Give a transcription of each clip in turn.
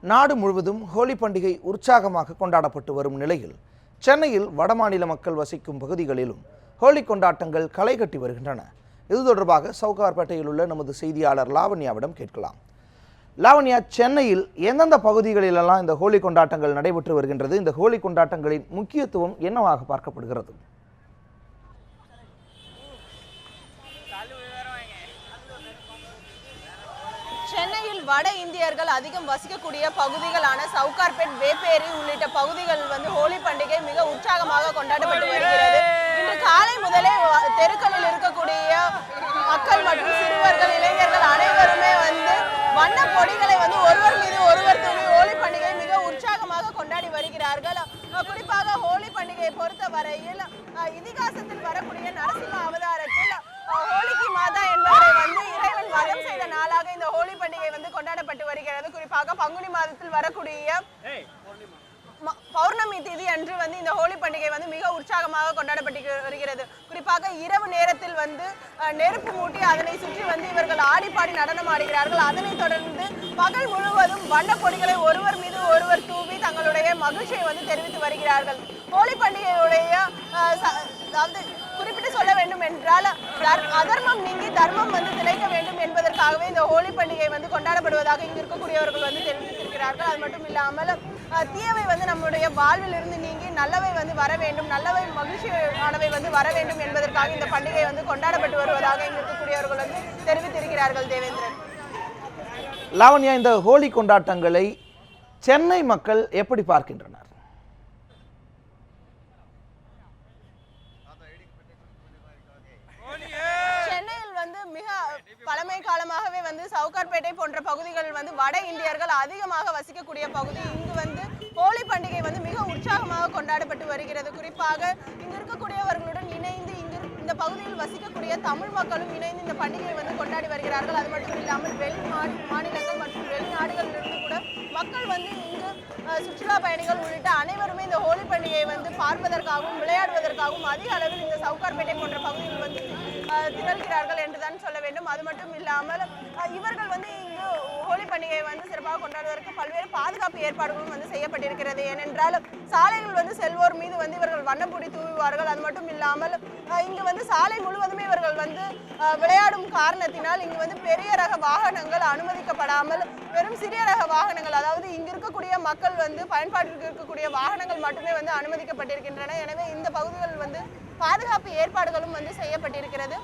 நாடு முழுவதும் ஹோலி பண்டிகை உற்சாகமாக கொண்டாடப்பட்டு வரும் நிலையில் சென்னையில் வடமாநில மக்கள் வசிக்கும் பகுதிகளிலும் ஹோலி கொண்டாட்டங்கள் களை கட்டி வருகின்றன. இது தொடர்பாக சவுகார்பேட்டையில் உள்ள நமது செய்தியாளர் லாவண்யாவிடம் கேட்கலாம். லாவண்யா, சென்னையில் எந்தெந்த பகுதிகளிலெல்லாம் இந்த ஹோலி கொண்டாட்டங்கள் நடைபெற்று வருகின்றது? இந்த ஹோலி கொண்டாட்டங்களின் முக்கியத்துவம் என்னவாக பார்க்கப்படுகிறது? சென்னையில் வட இந்தியர்கள் அதிகம் வசிக்கக்கூடிய பகுதிகளான சவுகார்பேட், வேப்பேரி உள்ளிட்ட பகுதிகள் ஹோலி பண்டிகை மிக உற்சாகமாக கொண்டாடப்பட்டு வருகிறது. இன்று காலை முதலே தெருக்களில் இருக்கக்கூடிய மக்கள் மற்றும் சிறுவர்கள், இளைஞர்கள் அனைவருமே வண்ண பொடிகளை ஒருவர் மீது ஒருவர் தூவி ஹோலி பண்டிகை மிக உற்சாகமாக கொண்டாடி வருகிறார்கள். குறிப்பாக ஹோலி பண்டிகையை பொறுத்த வரையில் இதிகாசத்தில் வரக்கூடிய நரசிம்ம அவதாரத்தில் ஹோலிக்கு மாதா என்பவரை இறைவன் வதம் செய்த நாளாக இந்த ஹோலி பண்டிகை கொண்டாடப்பட்டு வருகிறது. குறிப்பாக பங்குனி மாதத்தில் வரக்கூடிய பௌர்ணமி தேதி அன்று இந்த ஹோலி பண்டிகை மிக உற்சாகமாக கொண்டாடப்பட்டு வருகிறது. குறிப்பாக இரவு நேரத்தில் நெருப்பு மூட்டி அதனை சுற்றி இவர்கள் ஆடி பாடி நடனம் ஆடுகிறார்கள். அதனைத் தொடர்ந்து பகல் முழுவதும் வண்ண பொடிகளை ஒருவர் மீது ஒருவர் தூவி தங்களுடைய மகிழ்ச்சியை தெரிவித்து வருகிறார்கள். ஹோலி பண்டிகையுடைய குறிப்பிட்டு சொல்ல வேண்டும் என்றால் அதர்மம் நீங்கி தர்மம் திளைக்க வேண்டும் என்பதற்காகவே இந்த ஹோலி பண்டிகை கொண்டாடப்படுவதாக இங்கு இருக்கக்கூடியவர்கள் தெரிவித்திருக்கிறார்கள். அது மட்டும் இல்லாமல் தீயவை நம்முடைய வாழ்வில் இருந்து நீங்கி நல்லவை வர வேண்டும், நல்லவை மகிழ்ச்சியானவை வர வேண்டும் என்பதற்காக இந்த பண்டிகை கொண்டாடப்பட்டு வருவதாக இங்கு இருக்கக்கூடியவர்கள் தெரிவித்திருக்கிறார்கள். தேவேந்திரன். லாவண்யா, இந்த ஹோலி கொண்டாட்டங்களை சென்னை மக்கள் எப்படி பார்க்கின்றனர்? பழமை காலமாகவே சவுகார்பேட்டை போன்ற பகுதிகள் வட இந்தியர்கள் அதிகமாக வசிக்கக்கூடிய பகுதி. இங்கு ஹோலி பண்டிகை மிக உற்சாகமாக கொண்டாடப்பட்டு வருகிறது. குறிப்பாக இங்கு இருக்கக்கூடியவர்களுடன் இணைந்து இந்த பகுதியில் வசிக்கக்கூடிய தமிழ் மக்களும் இணைந்து இந்த பண்டிகையை கொண்டாடி வருகிறார்கள். அது மட்டும் இல்லாமல் வெளி மாநிலங்கள் மற்றும் வெளிநாடுகளிலிருந்து கூட மக்கள் இங்கு சுற்றுலா பயணிகள் உள்ளிட்ட அனைவருமே இந்த ஹோலி பண்டிகையை பார்ப்பதற்காகவும் விளையாடுவதற்காகவும் அதிக அளவில் இந்த சவுகார்பேட்டை போன்ற பகுதியில் திரள்கிறார்கள் என்றுதான் சொல்ல வேண்டும். அது மட்டும் இல்லாமல் இவர்கள் இங்கு ஹோலி பண்டிகையை சிறப்பாக கொண்டாடுவதற்கு பல்வேறு பாதுகாப்பு ஏற்பாடுகளும் செய்யப்பட்டிருக்கிறது. ஏனென்றால் சாலைகள் செல்வோர் மீது இவர்கள் வண்ணப்பொடி தூவுவார்கள். அது மட்டும் இல்லாமல் இங்கு சாலை முழுவதுமே இவர்கள் விளையாடும் காரணத்தினால் இங்கு பெரிய ரக வாகனங்கள் அனுமதிக்கப்படாமல் வெறும் சிறிய ரக வாகனங்கள், அதாவது இங்கு இருக்கக்கூடிய மக்கள் பயன்பாட்டிற்கு இருக்கக்கூடிய வாகனங்கள் மட்டுமே அனுமதிக்கப்பட்டிருக்கின்றன. எனவே இந்த பகுதிகள் பாதுகாப்பு ஏற்பாடுகளும் செய்யப்பட்டிருக்கிறது.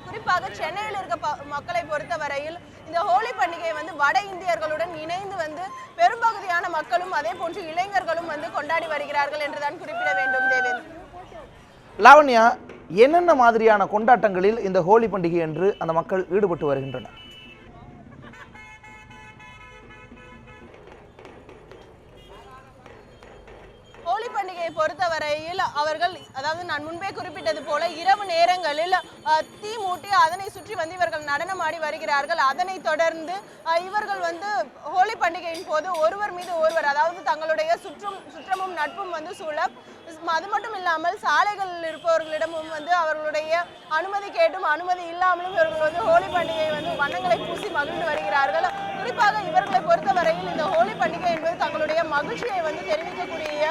குறிப்பாக சென்னையில் இருக்க மக்களை பொறுத்த வரையில் இந்த ஹோலி பண்டிகை வட இந்தியர்களுடன் இணைந்து பெரும்பகுதியான மக்களும் அதே போன்று இளைஞர்களும் கொண்டாடி வருகிறார்கள் என்றுதான் குறிப்பிட வேண்டும். தேவேந்திரன். லாவண்யா, என்னென்ன மாதிரியான கொண்டாட்டங்களில் இந்த ஹோலி பண்டிகை என்று அந்த மக்கள் ஈடுபட்டு வருகின்றனர்? ஹோலி பண்டிகையை பொறுத்தவரையில் அவர்கள், அதாவது நான் முன்பே குறிப்பிட்டது போல, இரவு நேரங்களில் தீ மூட்டி அதனை சுற்றி இவர்கள் நடனமாடி வருகிறார்கள். அதனைத் தொடர்ந்து இவர்கள் ஹோலி பண்டிகையின் போது ஒருவர் மீது ஒருவர், அதாவது தங்களுடைய சுற்றமும் நட்பும் சூழ, அது மட்டும் இல்லாமல் சாலைகளில் இருப்பவர்களிடமும் அவர்களுடைய அனுமதி கேட்டும் அனுமதி இல்லாமலும் இவர்கள் ஹோலி பண்டிகை வண்ணங்களை பூசி மகிழ்ந்து வருகிறார்கள். குறிப்பாக இவர்களை பொறுத்தவரையில் இந்த ஹோலி பண்டிகை என்பது தங்களுடைய மகிழ்ச்சியை தெரிவிக்கக்கூடிய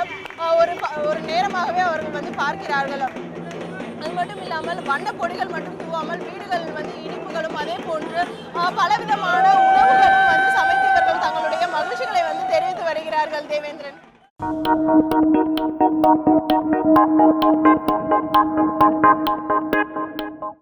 ஒரு நேரமாகவே அவர்கள் பார்க்கிறார்கள். அது மட்டும் இல்லாமல் வண்ண பொடிகள் மட்டும் தூவாமல் வீடுகள் இனிப்புகளும் அதே போன்று பலவிதமான உணவுகளும் சமைத்து இவர்கள் தங்களுடைய மகிழ்ச்சிகளை தெரிவித்து வருகிறார்கள். தேவேந்திரன்.